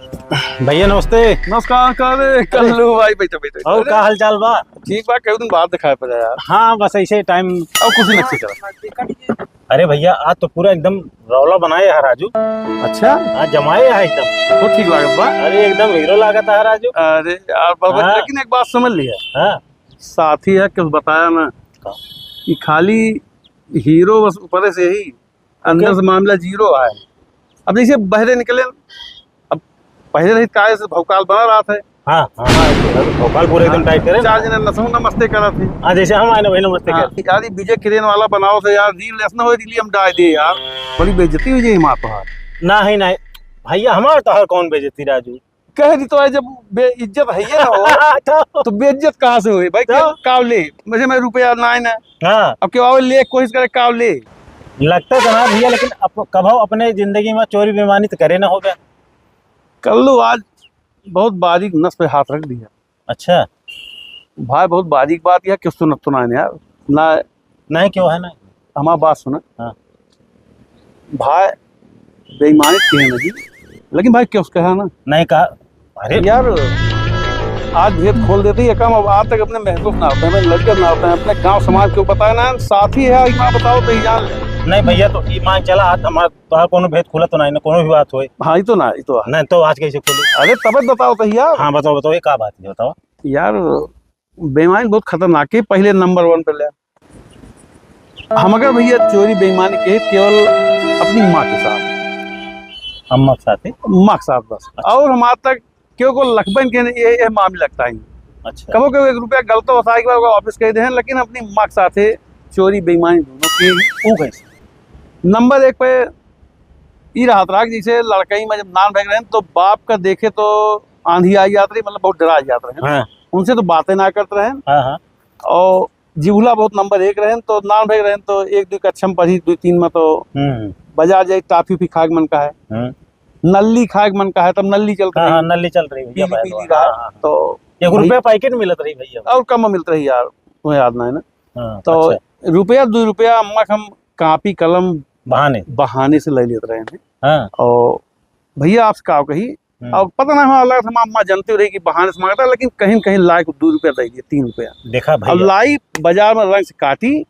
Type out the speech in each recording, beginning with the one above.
भैया नमस्ते। नमस्कार कल्लू भाई, बैठो बैठो। और का हाल चाल बा? ठीक बा, कई दिन बाद दिखाई पड़ा यार। हाँ बस ऐसे टाइम। अब कुछ नहीं चला। अरे भैया आज तो पूरा एकदम रौला बनाए है राजू। अच्छा, आज जमाए है एकदम। तो ठीक लागत बा। अरे एकदम हीरो लागत है राजू। अरे यार बाबा, हाँ। लेकिन एक बात समझ लिया, हाँ साथी है कुछ बताया ना कि खाली हीरो बस ऊपर से ही, अंदर से मामला जीरो है। अब जैसे बहरे निकले, अब पहले रही काय से भौकाल बना रहा था। हाँ हाँ हाँ, भोपाल पूरे एकदम टाइट करे। चार जने नसों नमस्ते करा थे। हाँ जैसे हम आए ना भाई नमस्ते हाँ, कर। यार ये विजय किरेन वाला बनाओ से यार, रील ऐसा हो रील हम डाल दे यार, बड़ी बेइज्जती हुई जी माँ तो। ना ही नहीं भैया, हमारे तो हर कौन बेइज्जती राजू। कह दी तो है, जब बेइज्जत है ये ना हो तो बेइज्जत कहाँ से हुई भाई? कावले मुझे मैं रुपया ना है ना, हाँ अब क्यों ले कोशिश करे कावले। लगता तो ना भैया, लेकिन कभी अपने जिंदगी में चोरी बेईमानी तो करे ना हो गया। कल्लू आज बहुत बारीक नस पे हाथ रख दिया अच्छा भाई, बहुत बारीक बात यह किस सुनत सुना यार ना। नहीं क्यों है ना। हमारी बात सुना हाँ भाई, बेईमानी की ना जी, लेकिन भाई क्यों कहा ना नहीं कहा। अरे यार आज भेद खोल देते ही कम। अब आज तक अपने महसूस ना होते हैं, लड़के ना होते हैं, अपने गांव समाज को बताया ना, साथी है माँ बताओ तो ही जान ले। नहीं भैया, तो ईमान चला आज हमारा तो कोनो भेद खुला तो नहीं ना, कोनो भी बात होए। हाँ, ये तो ना, ये तो नहीं तो आज कैसे खोली? अरे तब बताओ तो यार। हाँ बताओ बताओ, ये क्या बात है बताओ। यार बेईमानी बहुत खतरनाक है, पहले नंबर 1 पे ले। हम अगर भैया चोरी बेईमानी के केवल अपनी माँ के साथ, अम्मा के साथ है। माँ के साथ बस। अच्छा। और हमारे तक क्यों को लखबन के ये मामले लगता है। अच्छा कबो कबो 1 रुपया गलत होता है कि ऑफिस कह दे हैं, लेकिन अपनी माँ के साथ है चोरी बेईमानी दोनों की। वो कैसे? नंबर 1 पे ये रहा था, जैसे लड़कई में जब नान भाग रहे हैं तो बाप का देखे तो आंधी आई जाती रही, मतलब बहुत डरा जाते रहे। हाँ उनसे तो बातें ना करते रहे। हाँ हाँ और जिहुला बहुत नंबर 1 रहे तो नान भाग रहे तो 1-2 कक्षम पढ़ी 2-3 में तो बाजार जाए टाफी उफी खाग मन का है, नल्ली खाग मन का है, तब नल्ली चल हाँ रही हाँ, नल्ली चल रही भैया। पीली पीली हाँ, रहा हाँ, तो 1 रुपया पैकेट मिलत रही भैया। और कम मिलता रही यार, तुम्हें याद ना है ना। हाँ, तो अच्छा। रुपया 2 रुपया अम्मा हम कापी कलम बहाने से ले लेते रहे हैं। हाँ और भैया आपसे कहा कही, अब पता ना हमारा लगा था अम्मा जानते रही कि बहाने से मांगता, लेकिन कहीं कहीं लाई को 2 रुपया दे दिए, 3 रुपया देखा अब भैया। लाई बाजार में रंग से काटी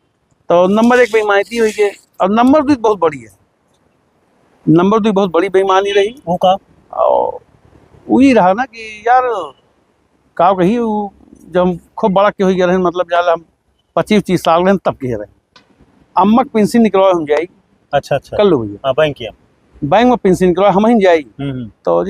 तो नंबर 1 बेईमानी हुई है। अब नंबर 2 बहुत बड़ी है, नंबर 2 बहुत बड़ी बेईमानी रही। वो का और वही रहा ना कि यार का कही जब हम खूब बड़ा के हो गए रहे, मतलब जाल हम 25-30 साल रहे तब के रहे, अम्मा की पेंशन निकलवा हम जाई। अच्छा अच्छा कर लो भैया, हाँ बैंक किया। बैंक में पेंशन निकलवा हम ही जाई। तो